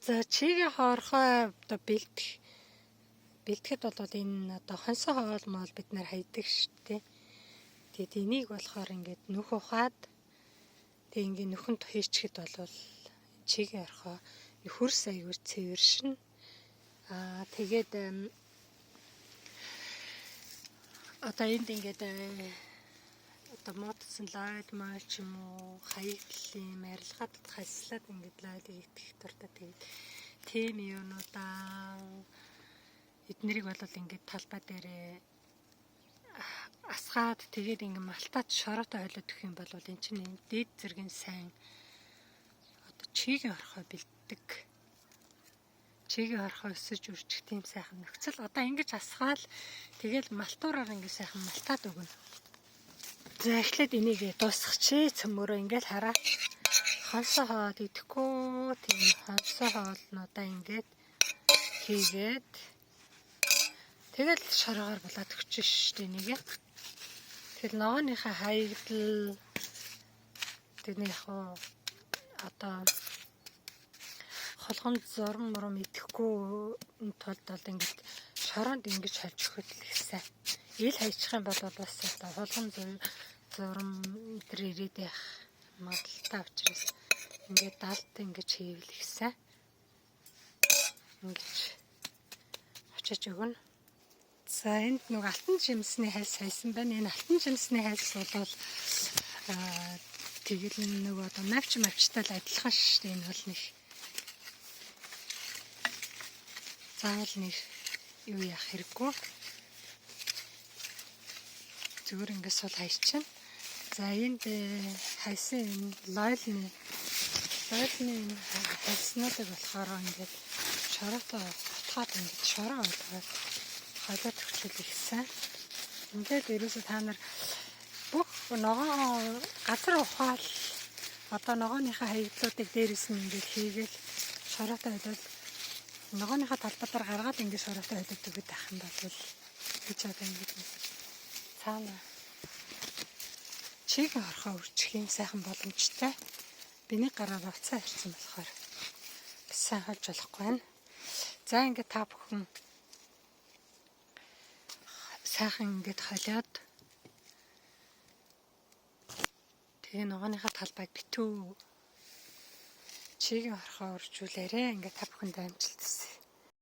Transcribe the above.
За чигийн хоорхой одоо бэлтгэхэд бол энэ одоо хонсон хоол мол бид нар хайдаг шүү дээ. Тэгээд энийг болохоор ингээд нүх ухаад тэг ингээд нүхэнд хийчихэд бол чигийн орхоо хөрс аяgur цэвэршин. Тэгээд одоо энд ингээд одоо муудсан лайд мал ч юм уу хаягдлын арилгаад хаслаад ингээд лайдыг итгэх дуртай. Тэгээд тийм юунуудаа эднэрийг бол ингээд талбай дээрээ асгаад тэгээд ингээд малтаад шороотой хойлоод өгөх юм бол эн чинь дээд зэргийн сайн одоо чигийн орхой бэлддэг. Чигийн орхой өсөж үржих тийм сайхан нөхцөл. Одоо ингэж асгаал тэгэл малтуураар ингээд сайхан малтаад өгнө. За эхлээд энийг дуусгачих цөмөрөө ингээд хараа. Хонсон хоол идэхгүй тийм хонсон хоолнуудаа ингээд хийгээд тэгэл шороогоор булаад өгчих шүү дээ нэгэ. Тэгэл ногооныхаа хаягдал тэрний яг одоо холгонд зурм мурам идэхгүй тулд бол ингээд шороонд ингэж хальж өгөхөд л ихсэн. Ил хайчих юм бол бас одоо холгон зурм тэр ирээд байх магадaltaй учраас ингээд далд ингэж хийвэл ихсэн. Ингэж очиж өгнө. За энд нэг алтан жимсний хальс хайсан байна. Энэ алтан жимсний хальс бол тэгэл нэг одоо навчтай л адилхан шүү дээ. Энэ бол нэг заавал нэг юу яах хэрэггүй. Зүгээр ингээд сул хайчихна. За энд хайсан энэ лойлны хайснуудыг болохоор ингээд шороотой утгаад ингээд шороо болгоод хойлоод өгчүүл ихсэн. Ингээд ерөөсө та нар бүх ногоон газар ухаал одоо ногооныхаа хаягдлуудыг дээрээс нь ингээд хийгээл шороотой хойлоод ногооныхаа талбайдаар гаргаад ингээд шороотой хойлоод өгöd байх юм бол гэж одоо ингээд цаана чигийн орхоо үржих юм сайхан боломжтой. Биний гараар уцаа ирсэн болохоор бас сайн хольж болохгүй байна. За ингээд та бүхэн сайхан ингээд холиод тэгээ ногооныхаа талбайг битүү чигийн орхоо үржүүлээрэ. Ингээд та бүхэнд амжилт хүсье.